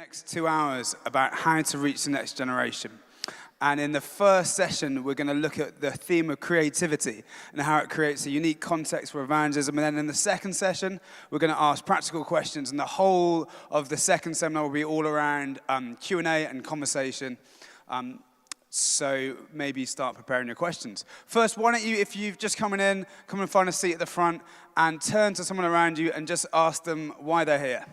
next 2 hours about how to reach the next generation. And in the first session, we're going to look at the theme of creativity and how it creates a unique context for evangelism. And then in the second session, we're going to ask practical questions. And the whole of the second seminar will be all around Q&A and conversation. So maybe start preparing your questions. First, why don't you, if you've just come in, come and find a seat at the front and turn to someone around you and just ask them why they're here.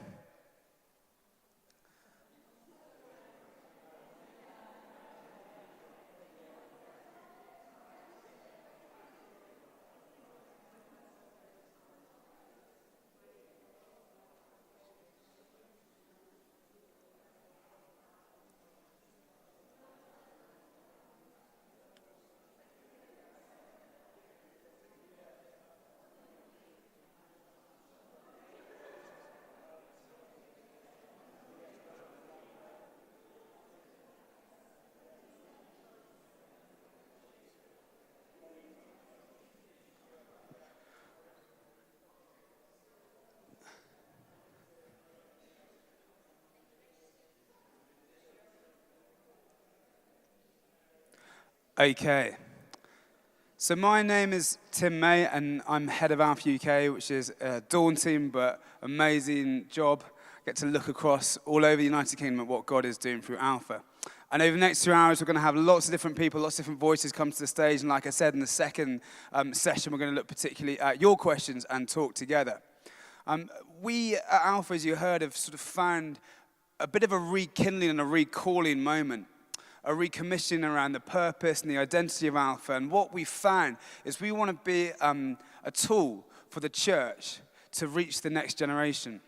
Okay, so my name is Tim May, and I'm head of Alpha UK, which is a daunting but amazing job. I get to look across all over the United Kingdom at what God is doing through Alpha. And over the next 2 hours, we're going to have lots of different people, lots of different voices come to the stage. And like I said, in the second session, we're going to look particularly at your questions and talk together. We at Alpha, as you heard, have sort of found a bit of a rekindling and a recalling moment, a recommissioning around the purpose and the identity of Alpha. And what we found is we want to be a tool for the church to reach the next generation.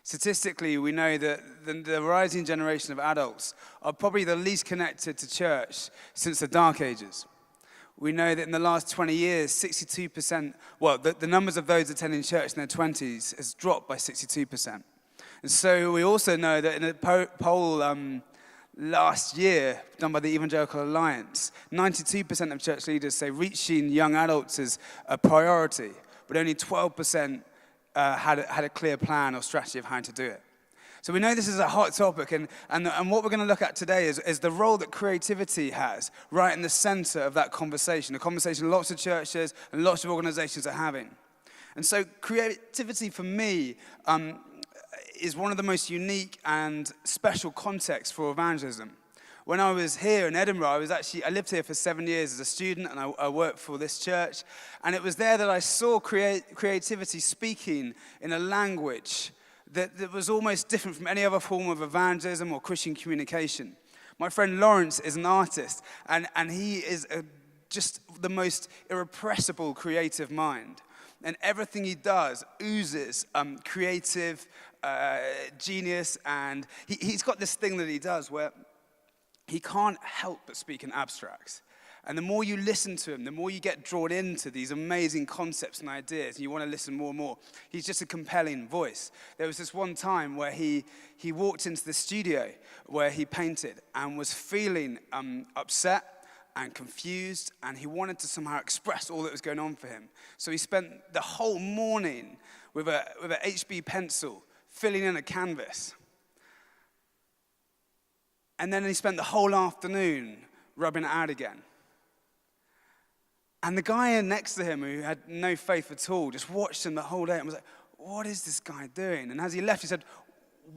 Statistically, we know that the rising generation of adults are probably the least connected to church since the Dark Ages. We know that in the last 20 years, 62%, well, the numbers of those attending church in their 20s has dropped by 62%. And so we also know that in a poll last year, done by the Evangelical Alliance, 92% of church leaders say reaching young adults is a priority, but only 12% had a clear plan or strategy of how to do it. So we know this is a hot topic, and what we're going to look at today is the role that creativity has right in the center of that conversation, a conversation lots of churches and lots of organizations are having. And so creativity for me is one of the most unique and special contexts for evangelism. When I was here in Edinburgh, I lived here for 7 years as a student, and I worked for this church. And it was there that I saw creativity speaking in a language that was almost different from any other form of evangelism or Christian communication. My friend Lawrence is an artist, and he is just the most irrepressible creative mind. And everything he does oozes creative genius, and he's got this thing that he does where he can't help but speak in abstracts. And the more you listen to him, the more you get drawn into these amazing concepts and ideas, and you want to listen more and more. He's just a compelling voice. There was this one time where he walked into the studio where he painted and was feeling upset and confused, and he wanted to somehow express all that was going on for him. So he spent the whole morning with a HB pencil filling in a canvas. And then he spent the whole afternoon rubbing it out again. And the guy next to him, who had no faith at all, just watched him the whole day and was like, what is this guy doing? And as he left, he said,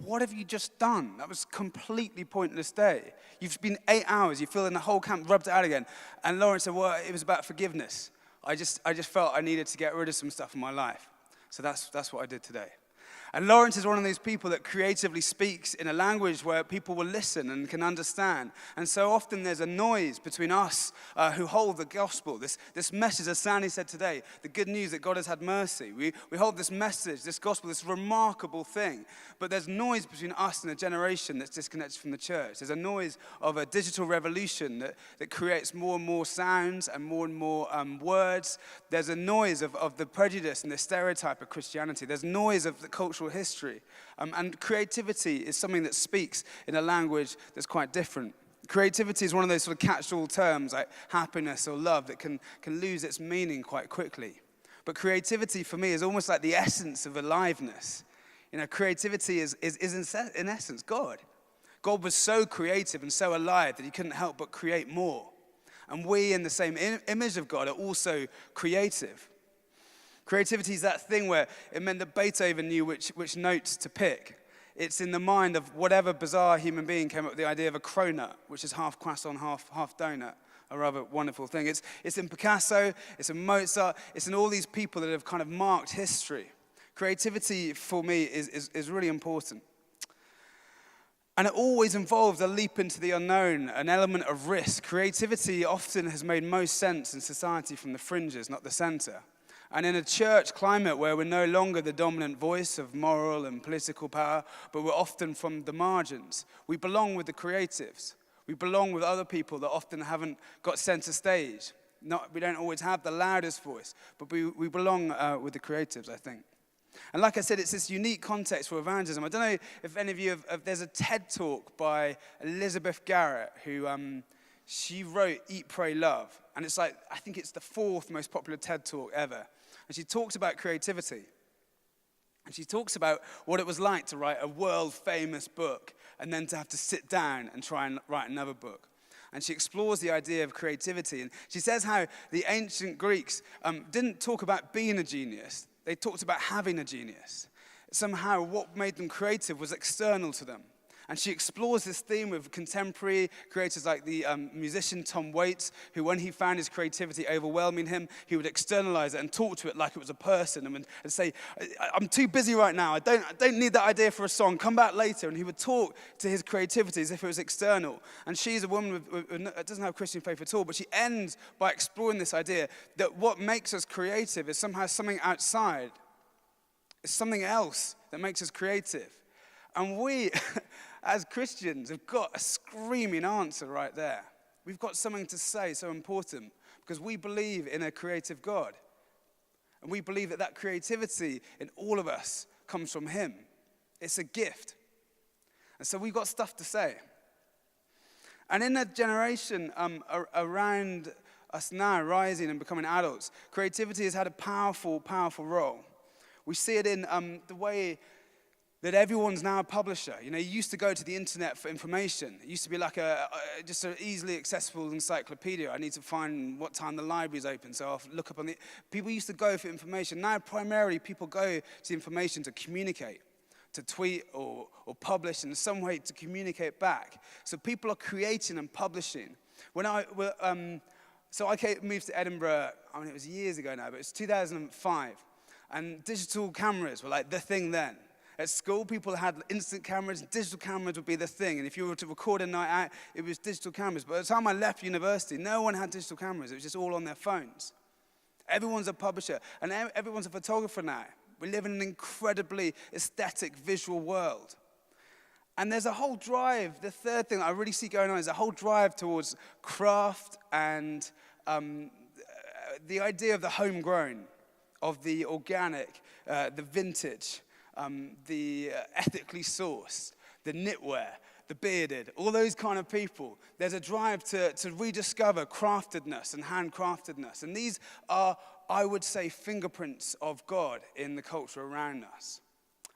what have you just done? That was a completely pointless day. You've been 8 hours, you filled in the whole camp, rubbed it out again. And Lawrence said, well, it was about forgiveness. I just felt I needed to get rid of some stuff in my life. So that's what I did today. And Lawrence is one of those people that creatively speaks in a language where people will listen and can understand. And so often there's a noise between us who hold the gospel. This message, as Sandy said today, the good news that God has had mercy. We hold this message, this gospel, this remarkable thing. But there's noise between us and a generation that's disconnected from the church. There's a noise of a digital revolution that creates more and more sounds and more words. There's a noise of the prejudice and the stereotype of Christianity. There's noise of the cultural history. And creativity is something that speaks in a language that's quite different. Creativity is one of those sort of catch-all terms like happiness or love that can lose its meaning quite quickly. But creativity for me is almost like the essence of aliveness. Creativity is in essence God. God was so creative and so alive that he couldn't help but create more. And we, in the same image of God, are also creative. Creativity is that thing where it meant that Beethoven knew which notes to pick. It's in the mind of whatever bizarre human being came up with the idea of a cronut, which is half croissant, half donut. A rather wonderful thing. It's in Picasso, it's in Mozart, it's in all these people that have kind of marked history. Creativity, for me, is really important. And it always involves a leap into the unknown, an element of risk. Creativity often has made most sense in society from the fringes, not the center. And in a church climate where we're no longer the dominant voice of moral and political power, but we're often from the margins, we belong with the creatives. We belong with other people that often haven't got center stage. We don't always have the loudest voice, but we belong with the creatives, I think. And like I said, it's this unique context for evangelism. I don't know if any of you there's a TED talk by Elizabeth Garrett, who she wrote Eat, Pray, Love. And it's I think it's the 4th most popular TED talk ever. And she talks about creativity. And she talks about what it was like to write a world-famous book and then to have to sit down and try and write another book. And she explores the idea of creativity. And she says how the ancient Greeks didn't talk about being a genius. They talked about having a genius. Somehow what made them creative was external to them. And she explores this theme with contemporary creators like the musician Tom Waits, who when he found his creativity overwhelming him, he would externalize it and talk to it like it was a person and say, I'm too busy right now. I don't need that idea for a song. Come back later. And he would talk to his creativity as if it was external. And she's a woman that doesn't have Christian faith at all, but she ends by exploring this idea that what makes us creative is somehow something outside. It's something else that makes us creative. And we, as Christians, have got a screaming answer right there. We've got something to say so important because we believe in a creative God. And we believe that creativity in all of us comes from him. It's a gift. And so we've got stuff to say. And in a generation around us now, rising and becoming adults, creativity has had a powerful, powerful role. We see it in the way that everyone's now a publisher. You used to go to the internet for information. It used to be like just an easily accessible encyclopedia. I need to find what time the library's open, so I'll look up on the... People used to go for information. Now, primarily, people go to information to communicate, to tweet or publish in some way to communicate back. So people are creating and publishing. So I moved to Edinburgh, it was years ago now, but it's 2005. And digital cameras were like the thing then. At school, people had instant cameras. Digital cameras would be the thing. And if you were to record a night out, it was digital cameras. But by the time I left university, no one had digital cameras. It was just all on their phones. Everyone's a publisher. And everyone's a photographer now. We live in an incredibly aesthetic, visual world. And there's a whole drive. The third thing I really see going on is a whole drive towards craft and the idea of the homegrown, of the organic, the vintage, the ethically sourced, the knitwear, the bearded, all those kind of people. There's a drive to rediscover craftedness and handcraftedness. And these are, I would say, fingerprints of God in the culture around us.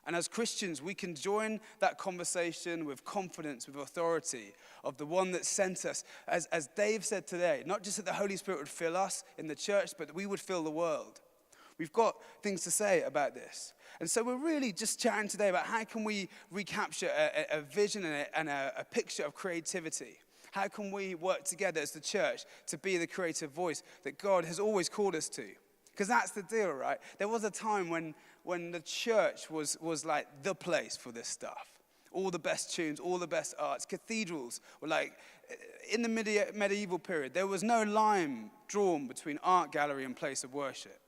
And as Christians, we can join that conversation with confidence, with authority of the one that sent us. As Dave said today, not just that the Holy Spirit would fill us in the church, but that we would fill the world. We've got things to say about this. And so we're really just chatting today about how can we recapture a vision and a picture of creativity. How can we work together as the church to be the creative voice that God has always called us to? Because that's the deal, right? There was a time when the church was like the place for this stuff. All the best tunes, all the best arts. Cathedrals were like, in the medieval period, there was no line drawn between art gallery and place of worship.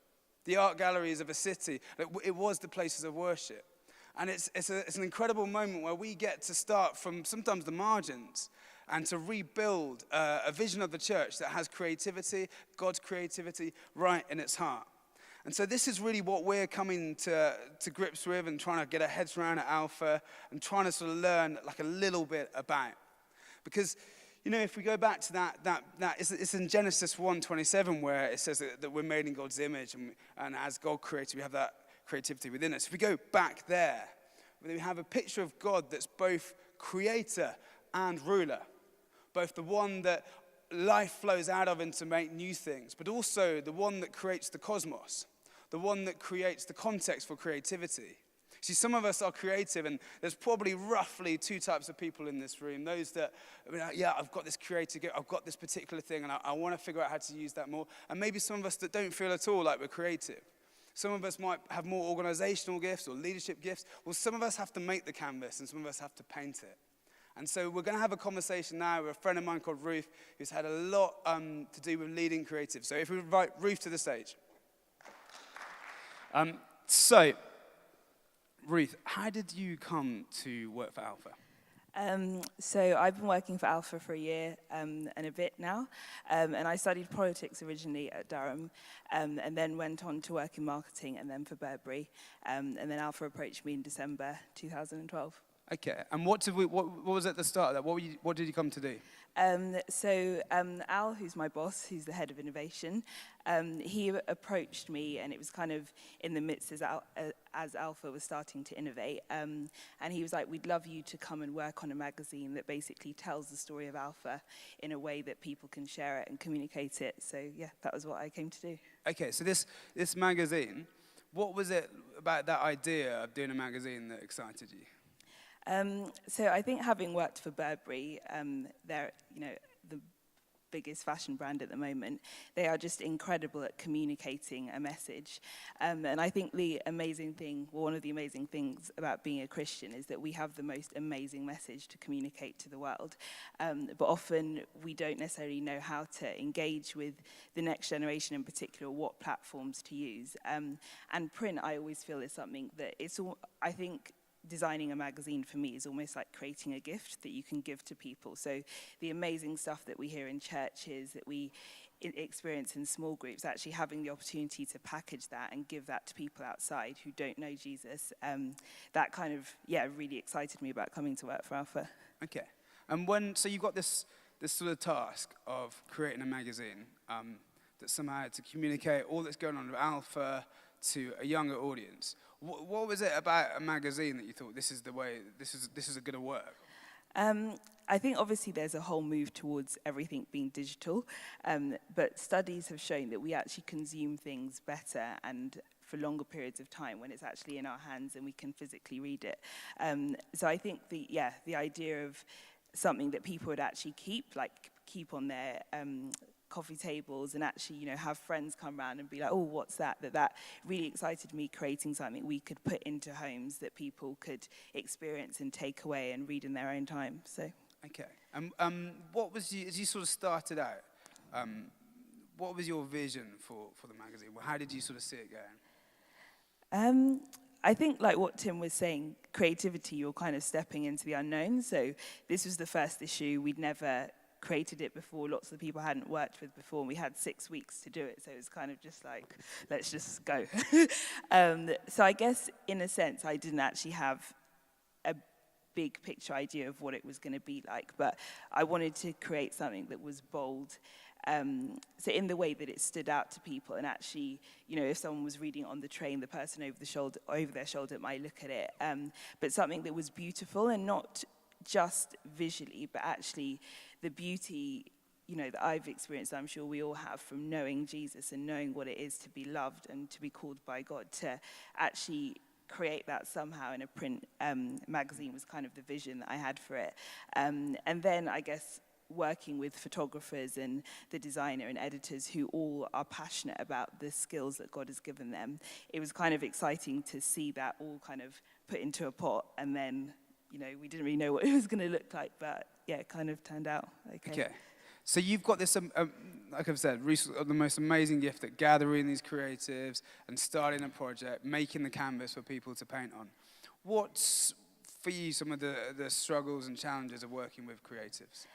The art galleries of a city, it was the places of worship. And it's an incredible moment where we get to start from sometimes the margins and to rebuild a vision of the church that has creativity, God's creativity, right in its heart. And so this is really what we're coming to grips with and trying to get our heads around at Alpha and trying to sort of learn like a little bit about. Because, if we go back to that it's in Genesis 1:27 where it says that we're made in God's image and as God created, we have that creativity within us. If we go back there, we have a picture of God that's both creator and ruler, both the one that life flows out of and to make new things, but also the one that creates the cosmos, the one that creates the context for creativity. See, some of us are creative, and there's probably roughly two types of people in this room. Those that, I've got this creative gift, I've got this particular thing, and I want to figure out how to use that more. And maybe some of us that don't feel at all like we're creative. Some of us might have more organizational gifts or leadership gifts. Well, some of us have to make the canvas, and some of us have to paint it. And so we're going to have a conversation now with a friend of mine called Ruth, who's had a lot to do with leading creatives. So if we invite Ruth to the stage. Ruth, how did you come to work for Alpha? So I've been working for Alpha for a year and a bit now, and I studied politics originally at Durham, and then went on to work in marketing and then for Burberry, and then Alpha approached me in December 2012. Okay, and what was at the start of that? What did you come to do? Al, who's my boss, who's the head of innovation, he approached me, and it was kind of in the midst as Alpha was starting to innovate, and he was like, we'd love you to come and work on a magazine that basically tells the story of Alpha in a way that people can share it and communicate it. So yeah, that was what I came to do. Okay, so this magazine, what was it about that idea of doing a magazine that excited you? So I think having worked for Burberry, they're the biggest fashion brand at the moment. They are just incredible at communicating a message. And I think one of the amazing things about being a Christian is that we have the most amazing message to communicate to the world. But often we don't necessarily know how to engage with the next generation, in particular, what platforms to use. And print, I always feel, is something that I think designing a magazine for me is almost like creating a gift that you can give to people. So the amazing stuff that we hear in churches, that we experience in small groups, actually having the opportunity to package that and give that to people outside who don't know Jesus, that kind of, really excited me about coming to work for Alpha. Okay, and so you got this sort of task of creating a magazine that somehow had to communicate all that's going on with Alpha to a younger audience. What was it about a magazine that you thought this is the way, this is going to work? I think obviously there's a whole move towards everything being digital, but studies have shown that we actually consume things better and for longer periods of time when it's actually in our hands and we can physically read it. So I think the idea of something that people would actually keep on their coffee tables and actually, have friends come around and be like, oh, what's that? That really excited me, creating something we could put into homes that people could experience and take away and read in their own time. So. Okay. What was as you sort of started out, what was your vision for the magazine? Well, how did you sort of see it going? I think, like what Tim was saying, creativity, you're kind of stepping into the unknown. So this was the first issue. We'd never created it before. Lots of the people I hadn't worked with before, and we had 6 weeks to do it. So it was kind of just like, let's just go. So I guess, in a sense, I didn't actually have a big picture idea of what it was going to be like, but I wanted to create something that was bold. So in the way that it stood out to people, and actually, if someone was reading on the train, the person over their shoulder might look at it, but something that was beautiful and not just visually, but actually the beauty, that I've experienced, I'm sure we all have, from knowing Jesus and knowing what it is to be loved and to be called by God, to actually create that somehow in a print magazine was kind of the vision that I had for it. And then I guess working with photographers and the designer and editors who all are passionate about the skills that God has given them, it was kind of exciting to see that all kind of put into a pot, and then, we didn't really know what it was going to look like, but yeah, it kind of turned out okay. So you've got this, like I've said, the most amazing gift at gathering these creatives and starting a project, making the canvas for people to paint on. What's, for you, some of the struggles and challenges of working with creatives?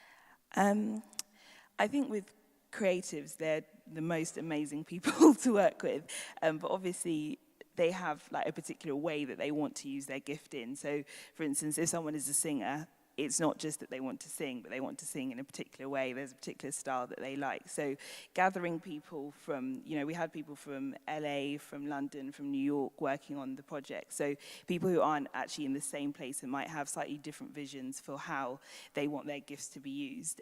I think with creatives, they're the most amazing people to work with, but obviously they have a particular way that they want to use their gift in. So, for instance, if someone is a singer, it's not just that they want to sing, but they want to sing in a particular way. There's a particular style that they like. So gathering people from, we had people from LA, from London, from New York working on the project. So people who aren't actually in the same place and might have slightly different visions for how they want their gifts to be used.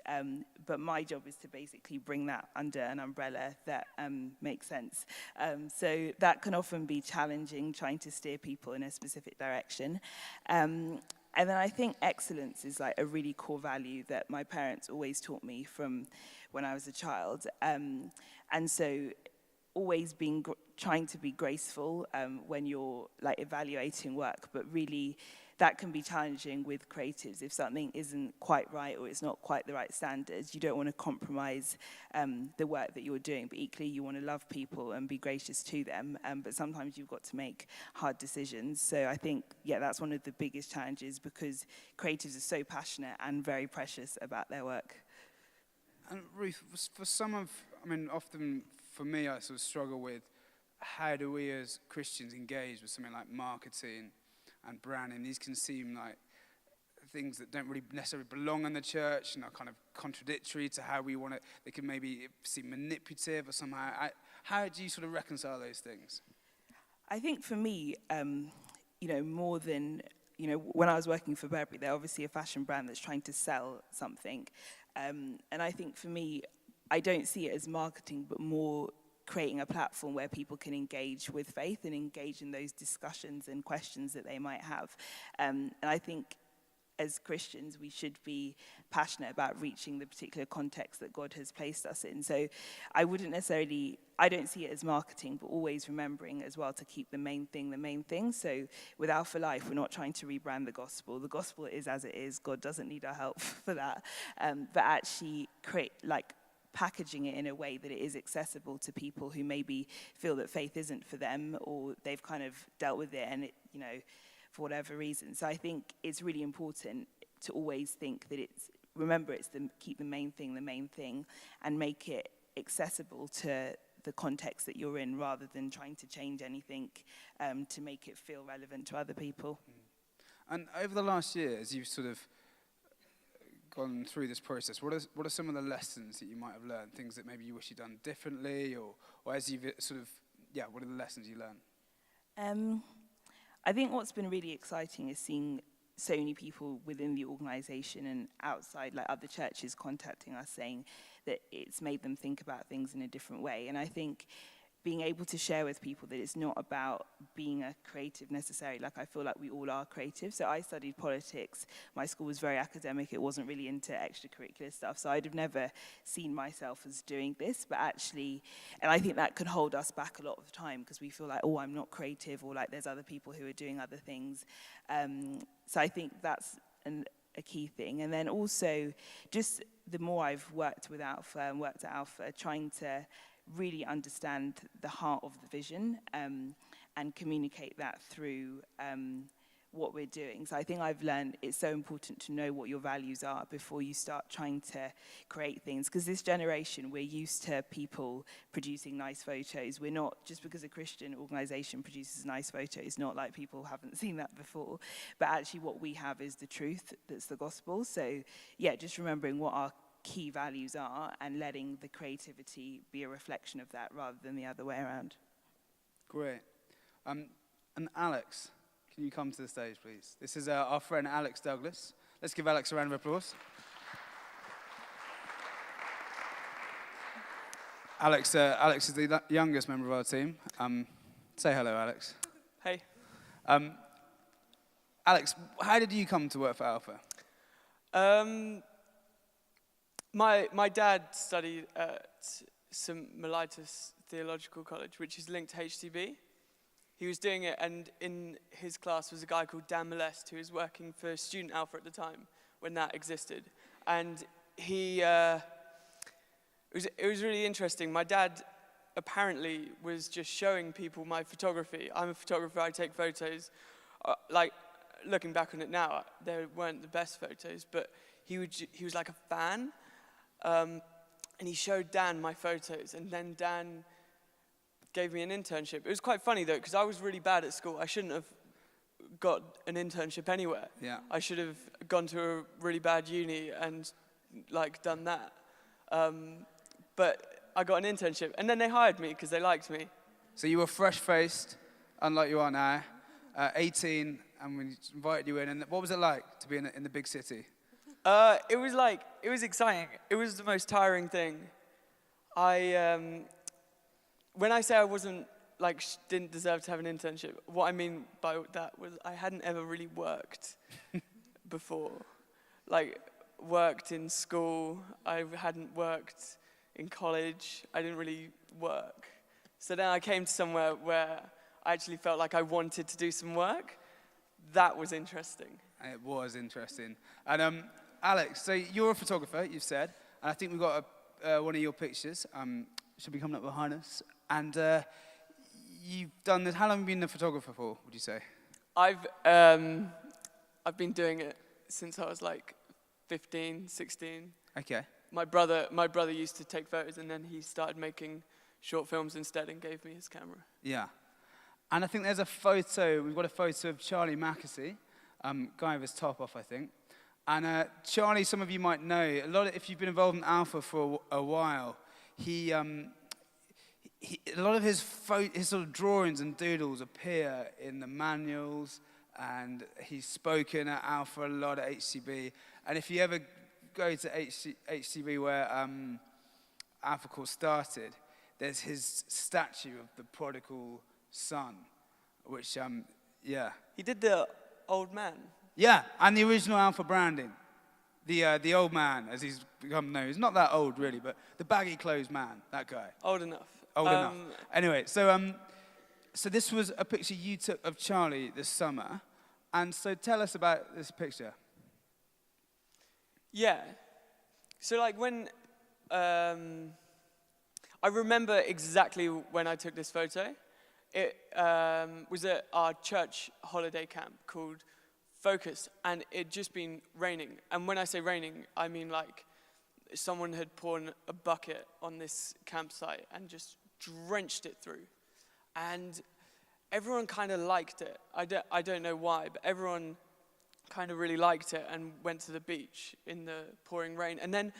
But my job is to basically bring that under an umbrella that makes sense. So that can often be challenging, trying to steer people in a specific direction. And then I think excellence is like a really core value that my parents always taught me from when I was a child. And so always trying to be graceful when you're like evaluating work, but really that can be challenging with creatives. If something isn't quite right or it's not quite the right standards, you don't want to compromise the work that you're doing, but equally you want to love people and be gracious to them, but sometimes you've got to make hard decisions. So I think, that's one of the biggest challenges, because creatives are so passionate and very precious about their work. And Ruth, for often for me, I sort of struggle with how do we as Christians engage with something like marketing and branding. These can seem like things that don't really necessarily belong in the church and are kind of contradictory to how we want it. They can maybe seem manipulative or somehow. How do you sort of reconcile those things? I think for me, more than, when I was working for Burberry, they're obviously a fashion brand that's trying to sell something. And I think for me, I don't see it as marketing, but more creating a platform where people can engage with faith and engage in those discussions and questions that they might have. And I think as Christians, we should be passionate about reaching the particular context that God has placed us in. So I don't see it as marketing, but always remembering as well to keep the main thing. So with Alpha Life, we're not trying to rebrand the gospel. The gospel is as it is. God doesn't need our help for that. But actually packaging it in a way that it is accessible to people who maybe feel that faith isn't for them, or they've kind of dealt with it and for whatever reason. So I think it's really important to always think that keep the main thing and make it accessible to the context that you're in, rather than trying to change anything to make it feel relevant to other people. And over the last year, as you've sort of gone through this process, what are some of the lessons that you might have learned, things that maybe you wish you'd done differently, or as you've sort of, what are the lessons you learned? I think what's been really exciting is seeing so many people within the organisation and outside, like other churches, contacting us saying that it's made them think about things in a different way. And I think being able to share with people that it's not about being a creative necessarily. Like, I feel like we all are creative. So I studied politics. My school was very academic. It wasn't really into extracurricular stuff. So I'd have never seen myself as doing this. But actually, and I think that can hold us back a lot of the time, because we feel like, oh, I'm not creative, or like there's other people who are doing other things. So I think that's a key thing. And then also, just the more I've worked with Alpha and worked at Alpha, trying to really understand the heart of the vision and communicate that through what we're doing. So I think I've learned it's so important to know what your values are before you start trying to create things. Because this generation, we're used to people producing nice photos. We're not, just because a Christian organization produces nice photos, not like people haven't seen that before. But actually what we have is the truth, that's the gospel. So just remembering what our key values are and letting the creativity be a reflection of that rather than the other way around. Great. And Alex, can you come to the stage, please? This is our friend Alex Douglas. Let's give Alex a round of applause. Alex is the youngest member of our team. Say hello, Alex. Hey. Alex, how did you come to work for Alpha? My dad studied at St. Mellitus Theological College, which is linked to HTB. He was doing it, and in his class was a guy called Dan Molest, who was working for Student Alpha at the time, when that existed. And it was really interesting. My dad apparently was just showing people my photography. I'm a photographer, I take photos. Looking back on it now, they weren't the best photos, but he was like a fan. And he showed Dan my photos, and then Dan gave me an internship. It was quite funny, though, because I was really bad at school. I shouldn't have got an internship anywhere. Yeah. I should have gone to a really bad uni and like done that. But I got an internship, and then they hired me because they liked me. So you were fresh-faced, unlike you are now, 18, and we invited you in. And what was it like to be in the big city? It was exciting. It was the most tiring thing. When I say I wasn't, didn't deserve to have an internship, what I mean by that was I hadn't ever really worked before. Worked in school, I hadn't worked in college, I didn't really work. So then I came to somewhere where I actually felt like I wanted to do some work. That was interesting. It was interesting. And Alex, so you're a photographer, you've said, and I think we've got one of your pictures. Should be coming up behind us. And you've done this. How long have you been a photographer for, would you say? I've been doing it since I was 15, 16. Okay. My brother used to take photos, and then he started making short films instead and gave me his camera. Yeah. And I think there's a photo. We've got a photo of Charlie Mackesy, guy with his top off, I think. And Charlie, some of you might know, if you've been involved in Alpha for a while, a lot of his sort of drawings and doodles appear in the manuals, and he's spoken at Alpha a lot at HCB. And if you ever go to HCB where Alpha Course started, there's his statue of the prodigal son, which, yeah. He did the old man. Yeah, and the original Alpha branding. The old man, as he's become known. He's not that old, really, but the baggy clothes man, that guy. Old enough. Old enough. Anyway, so this was a picture you took of Charlie this summer. And so tell us about this picture. Yeah. So when I remember exactly when I took this photo. It was at our church holiday camp called Focus, and it'd just been raining. And when I say raining, I mean someone had poured a bucket on this campsite and just drenched it through. And everyone kind of liked it. I don't know why, but everyone kind of really liked it and went to the beach in the pouring rain. And then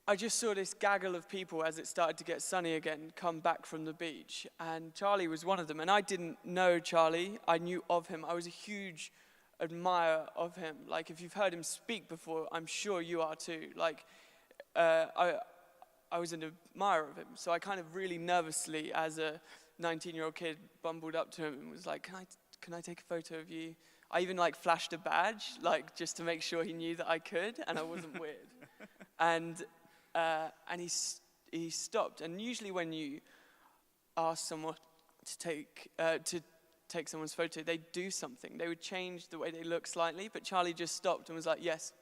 I just saw this gaggle of people as it started to get sunny again come back from the beach. And Charlie was one of them. And I didn't know Charlie. I knew of him. I was a huge admirer of him. If you've heard him speak before, I'm sure you are too. I was an admirer of him. So I kind of really nervously, as a 19-year-old kid, bumbled up to him and was like, can I take a photo of you? I even flashed a badge, just to make sure he knew that I could, and I wasn't weird. And he stopped. And usually when you ask someone to take someone's photo, they do something. They would change the way they look slightly, but Charlie just stopped and was like, yes.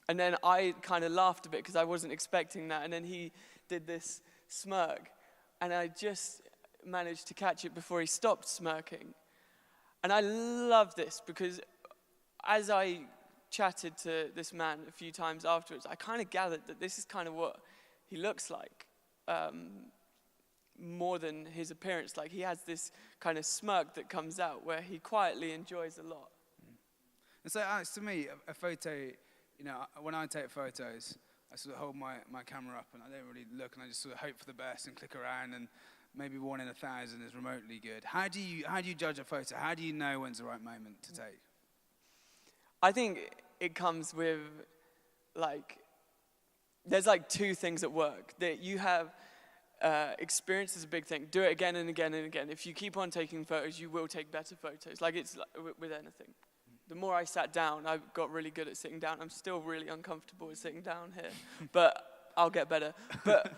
And then I kind of laughed a bit because I wasn't expecting that. And then he did this smirk, and I just managed to catch it before he stopped smirking. And I love this because as I chatted to this man a few times afterwards, I kind of gathered that this is kind of what he looks like, more than his appearance. He has this kind of smirk that comes out where he quietly enjoys a lot. And so, Alex, to me, a photo, when I take photos, I sort of hold my camera up and I don't really look, and I just sort of hope for the best and click around, and maybe 1 in 1,000 is remotely good. How do you judge a photo? How do you know when's the right moment to take? I think it comes with there's 2 things at work. That you have experience is a big thing. Do it again and again and again. If you keep on taking photos, you will take better photos. It's with anything. The more I sat down, I got really good at sitting down. I'm still really uncomfortable with sitting down here, but I'll get better. But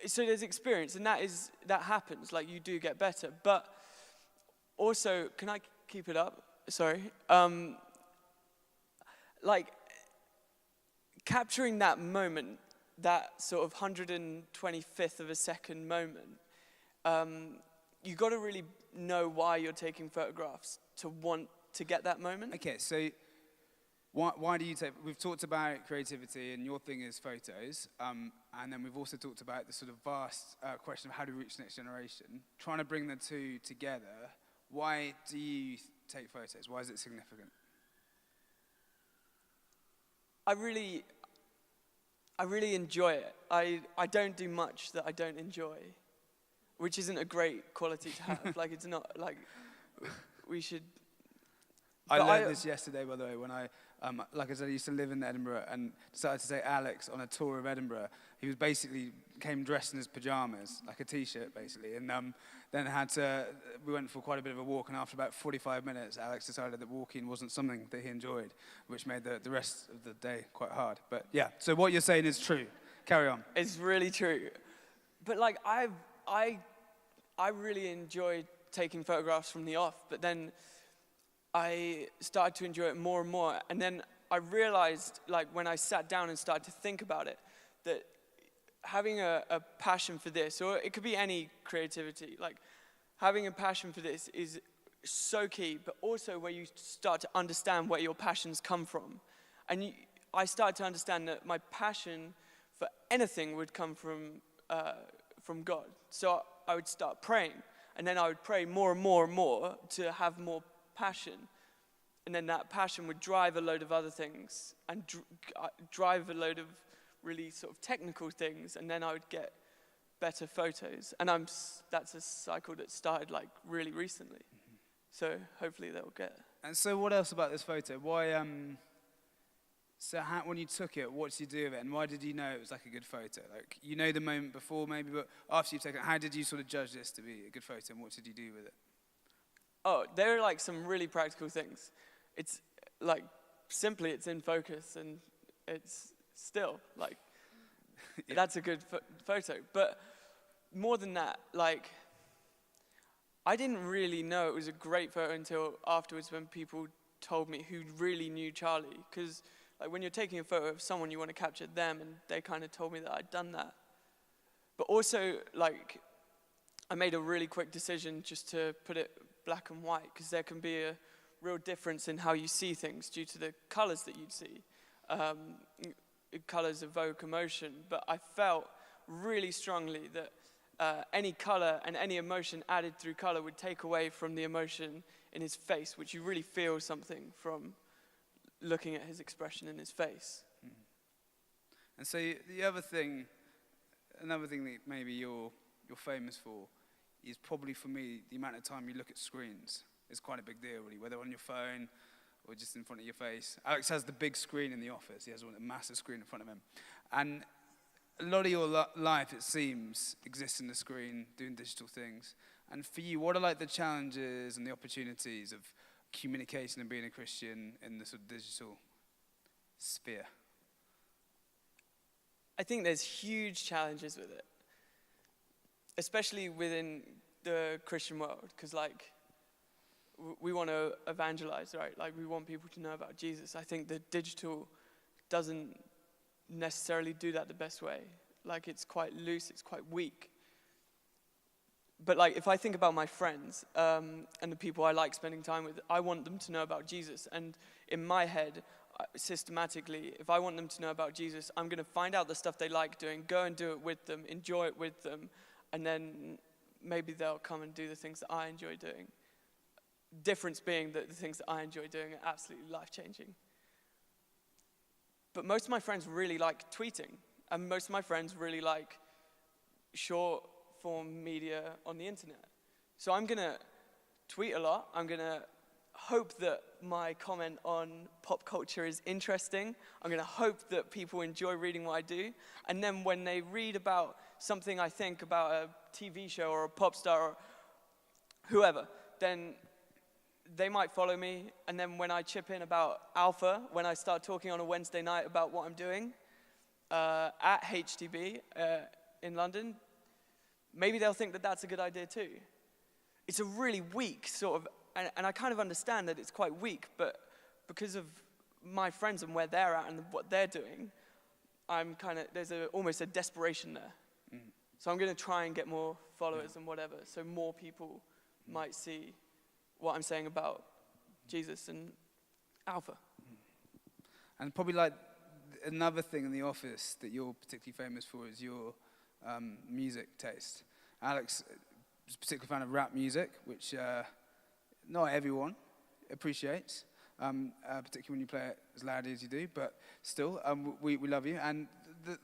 so there's experience, and that happens. You do get better. But also, can I keep it up? Sorry. Capturing that moment, that sort of 125th of a second moment, you got to really know why you're taking photographs to want to get that moment. Okay, so Why do you take? We've talked about creativity, and your thing is photos, and then we've also talked about the sort of vast question of how to reach the next generation. Trying to bring the two together. Why do you take photos? Why is it significant? I really enjoy it. I don't do much that I don't enjoy, which isn't a great quality to have. Like, it's not like we should. I learned this yesterday, by the way, when I, like I said, I used to live in Edinburgh and decided to take Alex on a tour of Edinburgh. He was came dressed in his pajamas, like a t-shirt, basically, and then we went for quite a bit of a walk, and after about 45 minutes, Alex decided that walking wasn't something that he enjoyed, which made the rest of the day quite hard. But yeah, so what you're saying is true. Carry on. It's really true. But like, I really enjoy taking photographs from the off, but then I started to enjoy it more and more. And then I realized, like, when I sat down and started to think about it, that having a passion for this, or it could be any creativity, like, having a passion for this is so key, but also where you start to understand where your passions come from. And I started to understand that my passion for anything would come from God. So I would start praying, and then I would pray more and more and more to have more passion, and then that passion would drive a load of other things and drive a load of really sort of technical things, and then I would get better photos. And that's a cycle that started like really recently. So hopefully they'll get. And so what else about this photo? Why when you took it, what did you do with it, and why did you know it was like a good photo? Like, you know the moment before maybe, but after you've taken it, how did you sort of judge this to be a good photo, and what did you do with it? Oh, there are like some really practical things. It's like, simply it's in focus and it's still, like, yeah. That's a good photo. But more than that, like, I didn't really know it was a great photo until afterwards when people told me who really knew Charlie. Because like, when you're taking a photo of someone, you want to capture them, and they kind of told me that I'd done that. But also, like, I made a really quick decision just to put it black and white, because there can be a real difference in how you see things due to the colors that you'd see. Colors evoke emotion, but I felt really strongly that any color and any emotion added through color would take away from the emotion in his face, which you really feel something from looking at his expression in his face. And so another thing that maybe you're famous for is probably, for me, the amount of time you look at screens is quite a big deal, really, whether on your phone or just in front of your face. Alex has the big screen in the office. He has a massive screen in front of him. And a lot of your life, it seems, exists in the screen, doing digital things. And for you, what are like the challenges and the opportunities of communication and being a Christian in the sort of digital sphere? I think there's huge challenges with it, especially within the Christian world, because like, we want to evangelize, right? Like, we want people to know about Jesus. I think the digital doesn't necessarily do that the best way. Like, it's quite loose, it's quite weak. But like, if I think about my friends and the people I like spending time with, I want them to know about Jesus. And in my head, systematically, if I want them to know about Jesus, I'm going to find out the stuff they like doing, go and do it with them, enjoy it with them, and then maybe they'll come and do the things that I enjoy doing. Difference being that the things that I enjoy doing are absolutely life-changing. But most of my friends really like tweeting, and most of my friends really like short-form media on the internet. So I'm going to tweet a lot. I'm going to hope that my comment on pop culture is interesting. I'm going to hope that people enjoy reading what I do. And then when they read about something I think about a TV show or a pop star or whoever, then they might follow me. And then when I chip in about Alpha, when I start talking on a Wednesday night about what I'm doing at HTB in London, maybe they'll think that that's a good idea too. It's a really weak sort of, and I kind of understand that it's quite weak, but because of my friends and where they're at and what they're doing, there's almost a desperation there. Mm. So I'm going to try and get more followers and whatever, so more people might see what I'm saying about Jesus and Alpha. And probably like another thing in the office that you're particularly famous for is your music taste. Alex is a particular fan of rap music, which not everyone appreciates, particularly when you play it as loudly as you do, but still, we love you. And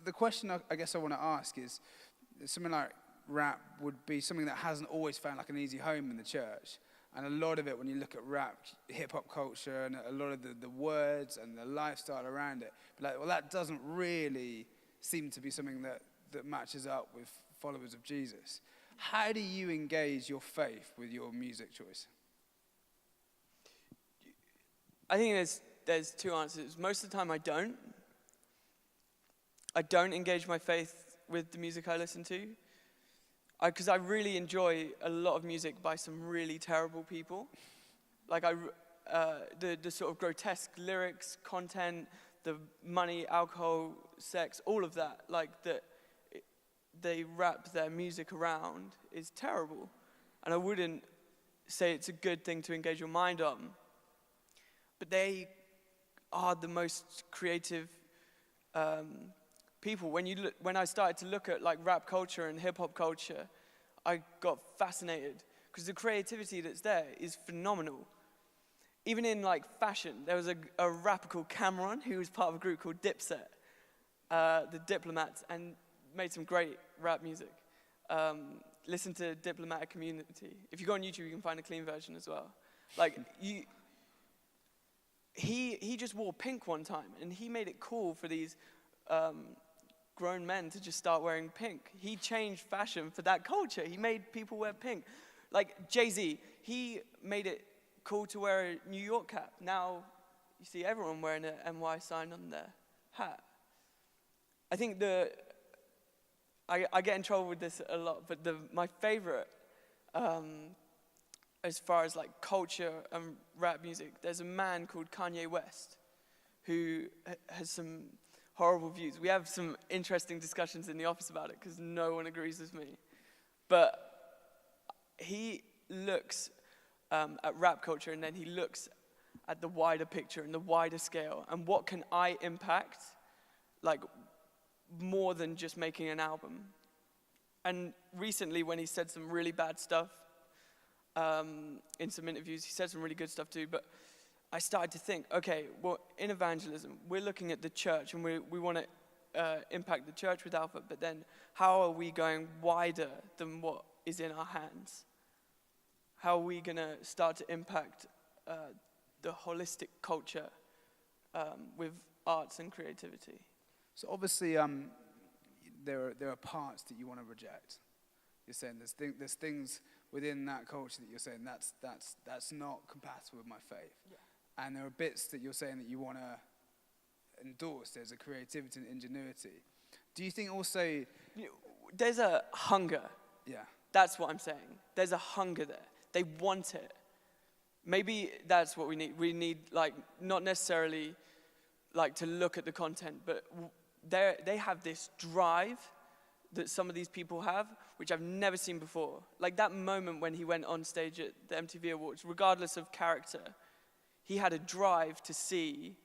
the question I guess I want to ask is, something like rap would be something that hasn't always found like an easy home in the church. And a lot of it, when you look at rap, hip-hop culture, and a lot of the words and the lifestyle around it, like, well, that doesn't really seem to be something that matches up with followers of Jesus. How do you engage your faith with your music choice? I think there's two answers. Most of the time I don't. I don't engage my faith with the music I listen to. Because I really enjoy a lot of music by some really terrible people. Like the sort of grotesque lyrics, content, the money, alcohol, sex, all of that, like that they wrap their music around is terrible. And I wouldn't say it's a good thing to engage your mind on. But they are the most creative people. When I started to look at like rap culture and hip hop culture, I got fascinated because the creativity that's there is phenomenal. Even in like fashion, there was a rapper called Cameron who was part of a group called Dipset, the Diplomats, and made some great rap music. Listen to Diplomatic Community. If you go on YouTube, you can find a clean version as well. Like he just wore pink one time, and he made it cool for these grown men to just start wearing pink. He changed fashion for that culture. He made people wear pink. Like Jay-Z, he made it cool to wear a New York cap. Now you see everyone wearing an NY sign on their hat. I think I get in trouble with this a lot, but my favorite, as far as like culture and rap music, there's a man called Kanye West who has some horrible views. We have some interesting discussions in the office about it because no one agrees with me. But he looks at rap culture and then he looks at the wider picture and the wider scale and what can I impact, like more than just making an album. And recently when he said some really bad stuff in some interviews, he said some really good stuff too, but I started to think, okay, well, in evangelism, we're looking at the church and we want to impact the church with Alpha, but then how are we going wider than what is in our hands? How are we going to start to impact the holistic culture with arts and creativity? So obviously, there are parts that you want to reject. You're saying there's things within that culture that you're saying that's not compatible with my faith. Yeah. And there are bits that you're saying that you want to endorse. There's a creativity and ingenuity. Do you think also... There's a hunger. Yeah. That's what I'm saying. There's a hunger there. They want it. Maybe that's what we need. We need, like, not necessarily, like, to look at the content, but they have this drive that some of these people have, which I've never seen before. Like that moment when he went on stage at the MTV Awards, regardless of character, he had a drive to see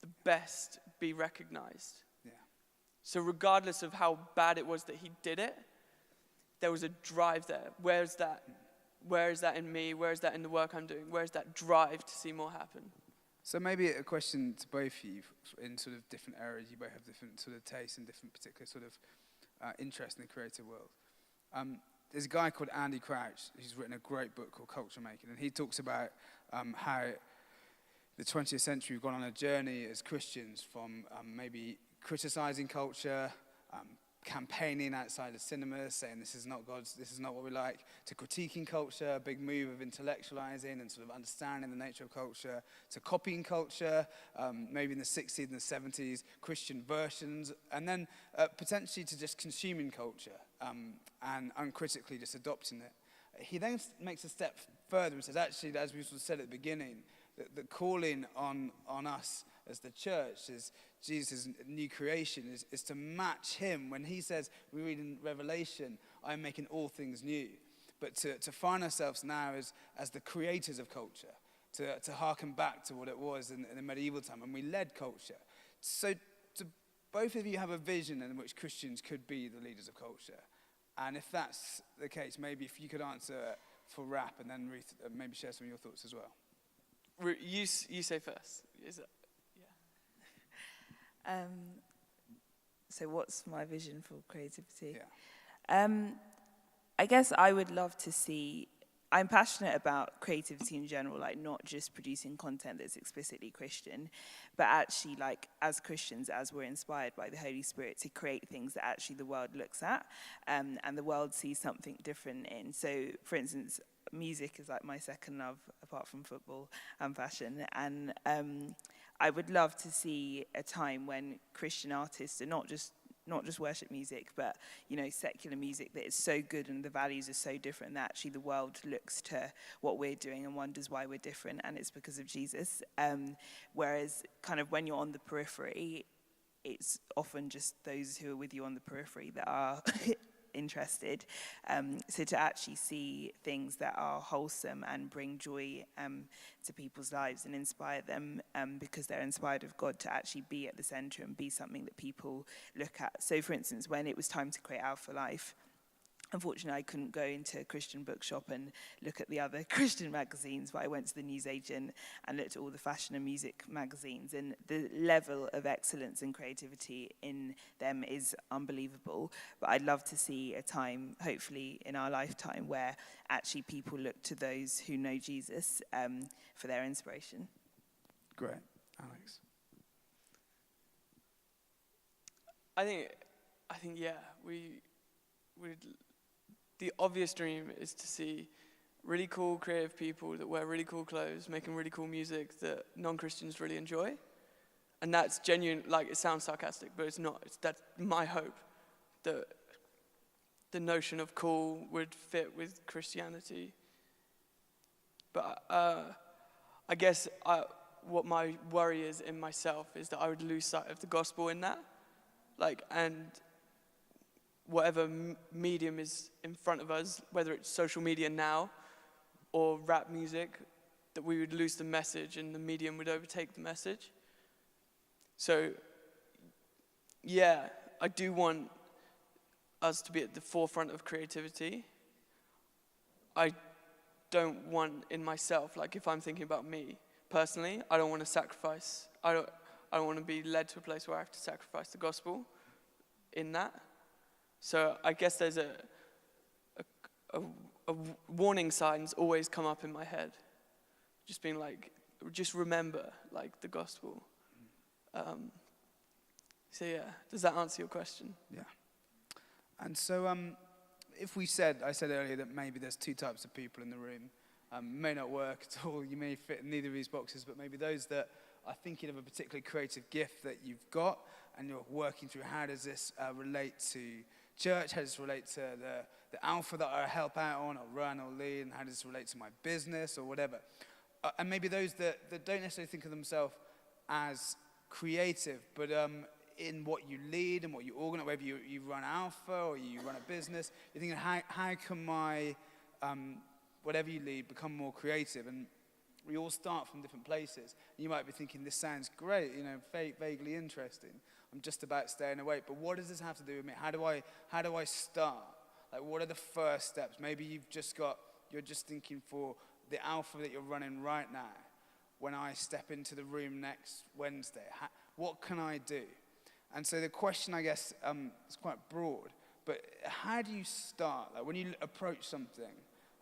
the best be recognized. Yeah. So regardless of how bad it was that he did it, there was a drive there. Where is that? Where is that in me? Where is that in the work I'm doing? Where is that drive to see more happen? So maybe a question to both of you in sort of different areas. You both have different sort of tastes and different particular sort of interest in the creative world. There's a guy called Andy Crouch who's written a great book called Culture Making, and he talks about how the 20th century we've gone on a journey as Christians from maybe criticizing culture, campaigning outside of cinemas, saying this is not God's, this is not what we like, to critiquing culture, a big move of intellectualizing and sort of understanding the nature of culture, to copying culture, maybe in the 60s and the 70s, Christian versions, and then potentially to just consuming culture and uncritically just adopting it. He then makes a step further and says, actually, as we sort of said at the beginning, the calling on us as the church, as Jesus' new creation, is to match him. When he says, we read in Revelation, I'm making all things new. But to find ourselves now as the creators of culture, to harken back to what it was in the medieval time, and we led culture. So do both of you have a vision in which Christians could be the leaders of culture? And if that's the case, maybe if you could answer for Rap, and then Ruth, maybe share some of your thoughts as well. You say first. Is that, yeah. So what's my vision for creativity? Yeah. I guess I would love to see, I'm passionate about creativity in general, like not just producing content that's explicitly Christian, but actually like as Christians, as we're inspired by the Holy Spirit to create things that actually the world looks at and the world sees something different in. So for instance, music is like my second love apart from football and fashion. And I would love to see a time when Christian artists are not just worship music, but, you know, secular music that is so good and the values are so different that actually the world looks to what we're doing and wonders why we're different, and it's because of Jesus. Whereas kind of when you're on the periphery, it's often just those who are with you on the periphery that are interested. So to actually see things that are wholesome and bring joy to people's lives and inspire them because they're inspired of God to actually be at the center and be something that people look at. So for instance, when it was time to create Alpha Life, unfortunately, I couldn't go into a Christian bookshop and look at the other Christian magazines, but I went to the newsagent and looked at all the fashion and music magazines, and the level of excellence and creativity in them is unbelievable. But I'd love to see a time, hopefully in our lifetime, where actually people look to those who know Jesus for their inspiration. Great. Alex? I think, yeah, the obvious dream is to see really cool creative people that wear really cool clothes, making really cool music that non-Christians really enjoy. And that's genuine, like it sounds sarcastic, but it's not. That's my hope, that the notion of cool would fit with Christianity. But I guess what my worry is in myself is that I would lose sight of the gospel in that. And whatever medium is in front of us, whether it's social media now or rap music, that we would lose the message and the medium would overtake the message. So, yeah, I do want us to be at the forefront of creativity. I don't want in myself, like if I'm thinking about me personally, I don't want to sacrifice. I don't want to be led to a place where I have to sacrifice the gospel in that. So I guess there's a warning signs always come up in my head. Just being like, just remember, like, the gospel. So yeah, does that answer your question? Yeah. And so if I said earlier that maybe there's two types of people in the room, may not work at all, you may fit in neither of these boxes, but maybe those that are thinking of a particularly creative gift that you've got and you're working through, how does this relate to church? How does this relate to the alpha that I help out on or run or lead? And how does this relate to my business or whatever? And maybe those that don't necessarily think of themselves as creative, but in what you lead and what you organize, whether you run alpha or you run a business, you're thinking, how can my, whatever you lead, become more creative? And we all start from different places. You might be thinking, this sounds great, vaguely interesting. I'm just about staying awake, but what does this have to do with me? How do I start? Like, what are the first steps? Maybe you're just thinking for the alpha that you're running right now. When I step into the room next Wednesday, what can I do? And so the question, I guess, is quite broad, but how do you start? Like, when you approach something,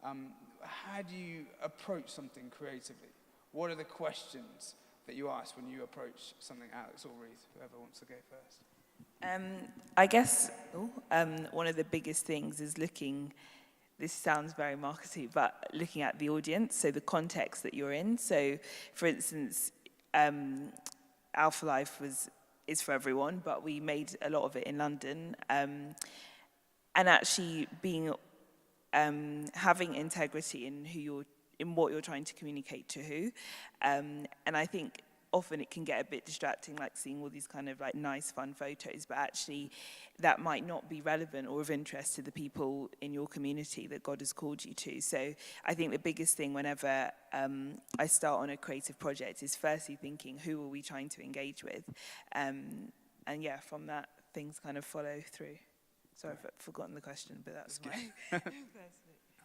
how do you approach something creatively? What are the questions that you ask when you approach something? Alex or Ruth, whoever wants to go first. I guess one of the biggest things is this sounds very marketing, but looking at the audience, so the context that you're in. So, for instance, Alpha Life is for everyone, but we made a lot of it in London. And actually having integrity in what you're trying to communicate to who. And I think often it can get a bit distracting, like seeing all these kind of like nice, fun photos, but actually that might not be relevant or of interest to the people in your community that God has called you to. So I think the biggest thing whenever I start on a creative project is firstly thinking, who are we trying to engage with? And yeah, from that, things kind of follow through. Sorry, I've forgotten the question, but that's my...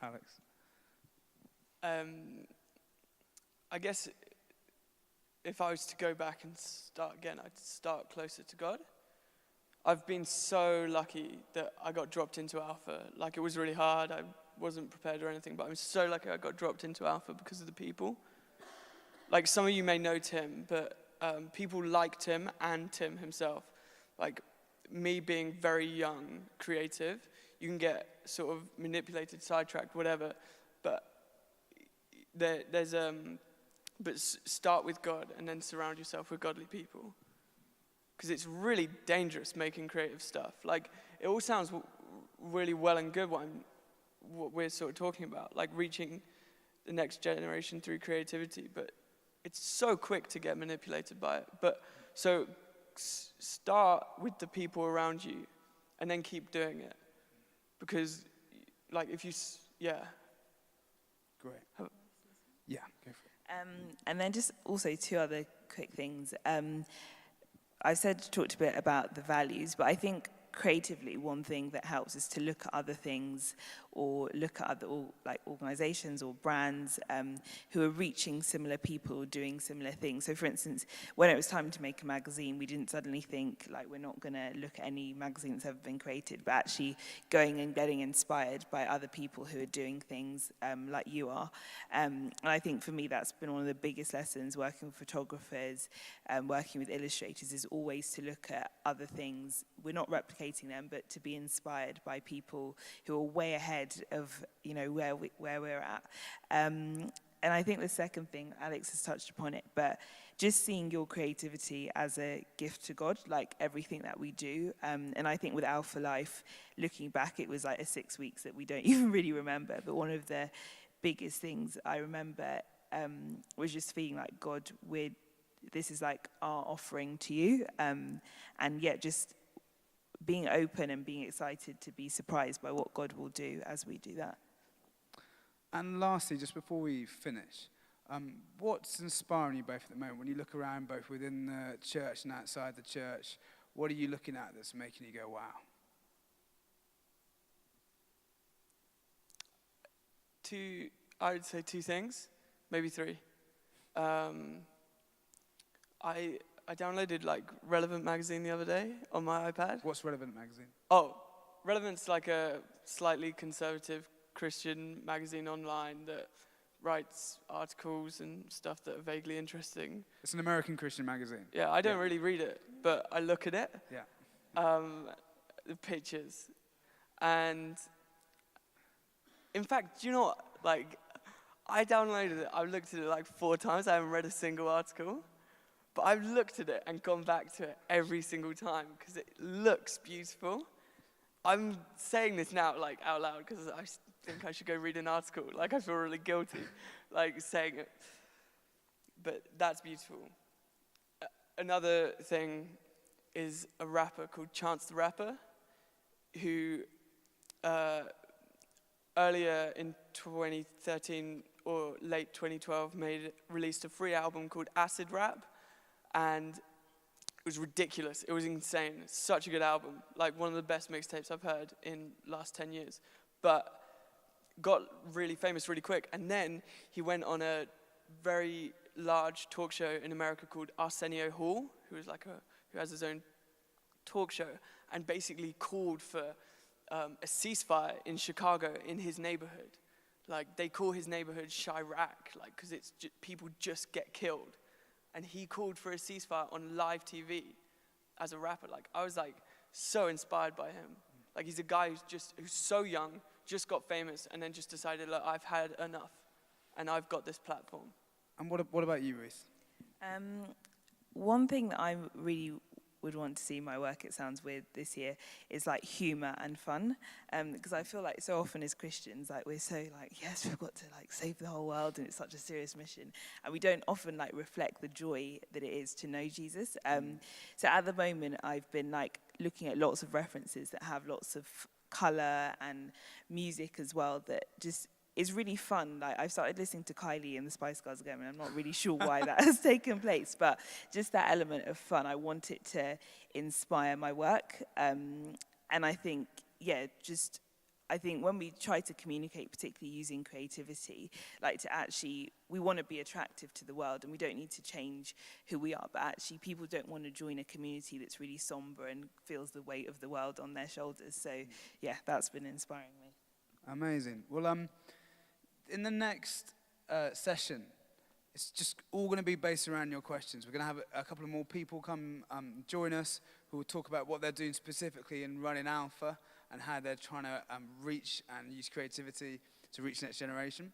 Alex? I guess if I was to go back and start again, I'd start closer to God. I've been so lucky that I got dropped into Alpha. Like, it was really hard. I wasn't prepared or anything, but I'm so lucky I got dropped into Alpha because of the people. Like, some of you may know Tim, but people like Tim and Tim himself. Like, me being very young, creative, you can get sort of manipulated, sidetracked, whatever, but start with God and then surround yourself with godly people. Because it's really dangerous making creative stuff. Like, it all sounds really well and good what we're sort of talking about, like reaching the next generation through creativity, but it's so quick to get manipulated by it. But so start with the people around you and then keep doing it. Because, like, if you, yeah. Great. Yeah, go for it. And then just also 2 other quick things. I talked a bit about the values, but I think creatively, one thing that helps is to look at other things or look at other like organizations or brands who are reaching similar people, doing similar things. So for instance, when it was time to make a magazine, we didn't suddenly think like we're not going to look at any magazine that's ever been created, but actually going and getting inspired by other people who are doing things like you are. And I think for me, that's been one of the biggest lessons working with photographers, working with illustrators, is always to look at other things. We're not replicating them, but to be inspired by people who are way ahead of, you know, where we're at. And I think the second thing, Alex has touched upon it, but just seeing your creativity as a gift to God, like everything that we do. And I think with Alpha Life, looking back, it was like a 6 weeks that we don't even really remember. But one of the biggest things I remember was just feeling like, God, this is like our offering to you. And yet just being open and being excited to be surprised by what God will do as we do that. And lastly, just before we finish, what's inspiring you both at the moment? When you look around, both within the church and outside the church, what are you looking at that's making you go, wow? I would say 2 things, maybe 3. I downloaded like Relevant magazine the other day on my iPad. What's Relevant magazine? Oh, Relevant's like a slightly conservative Christian magazine online that writes articles and stuff that are vaguely interesting. It's an American Christian magazine. Yeah, I don't really read it, but I look at it. Yeah. The pictures. And in fact, do you know what? Like, I downloaded it, I've looked at it like 4 times, I haven't read a single article. But I've looked at it and gone back to it every single time because it looks beautiful. I'm saying this now like out loud because I think I should go read an article. Like, I feel really guilty like saying it. But that's beautiful. Another thing is a rapper called Chance the Rapper who earlier in 2013 or late 2012 released a free album called Acid Rap. And it was ridiculous. It was insane. It's such a good album. Like, one of the best mixtapes I've heard in the last 10 years. But got really famous really quick. And then he went on a very large talk show in America called Arsenio Hall, who has his own talk show, and basically called for a ceasefire in Chicago in his neighborhood. Like, they call his neighborhood Chirac, like, because people just get killed. And he called for a ceasefire on live TV as a rapper. Like, I was like so inspired by him. Like, he's a guy who's so young, just got famous, and then just decided, look, I've had enough, and I've got this platform. And what about you, Ruth? One thing that I'm really would want to see my work, it sounds weird this year, is like humor and fun. Because I feel like so often as Christians, like we're so like, yes, we've got to like save the whole world and it's such a serious mission. And we don't often like reflect the joy that it is to know Jesus. So at the moment, I've been like looking at lots of references that have lots of color and music as well that just is really fun. Like I've started listening to Kylie and the Spice Girls again, and I'm not really sure why that has taken place, but just that element of fun, I want it to inspire my work. And I think, I think when we try to communicate, particularly using creativity, like to actually, we want to be attractive to the world and we don't need to change who we are, but actually people don't want to join a community that's really somber and feels the weight of the world on their shoulders. So yeah, that's been inspiring me. Amazing. Well, in the next session, it's just all going to be based around your questions. We're going to have a couple of more people come join us who will talk about what they're doing specifically in running Alpha and how they're trying to reach and use creativity to reach the next generation.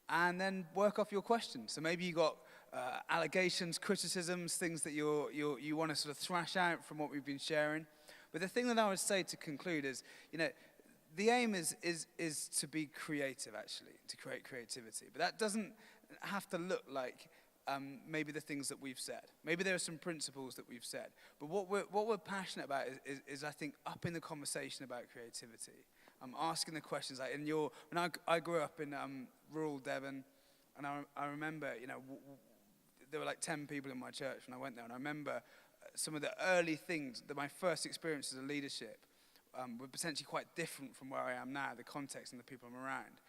And then work off your questions. So maybe you got allegations, criticisms, things that you want to sort of thrash out from what we've been sharing. But the thing that I would say to conclude is, the aim is to be creative, actually, to create creativity. But that doesn't have to look like maybe the things that we've said. Maybe there are some principles that we've said. But what we're passionate about is I think, upping the conversation about creativity. Asking the questions. Like when I grew up in rural Devon, and I remember, there were like 10 people in my church when I went there. And I remember some of the early things, my first experiences of leadership, were potentially quite different from where I am now, the context and the people I'm around.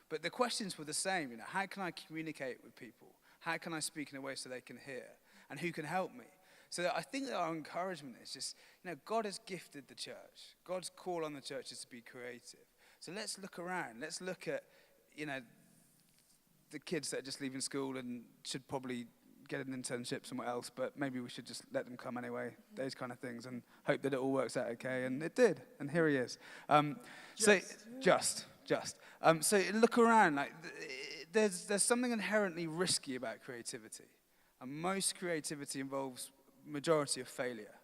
But the questions were the same, how can I communicate with people? How can I speak in a way so they can hear? And who can help me? So I think that our encouragement is just, God has gifted the church. God's call on the church is to be creative. So let's look around. Let's look at, the kids that are just leaving school and should probably get an internship somewhere else, but maybe we should just let them come anyway, those kind of things, and hope that it all works out okay. And it did, and here he is. So look around. Like there's something inherently risky about creativity, and most creativity involves majority of failure.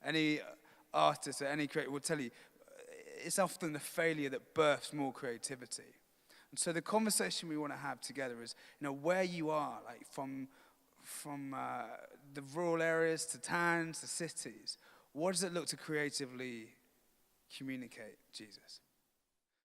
Any artist or any creator will tell you it's often the failure that births more creativity. And so the conversation we want to have together is, where you are, like from the rural areas to towns to cities, what does it look to creatively communicate Jesus?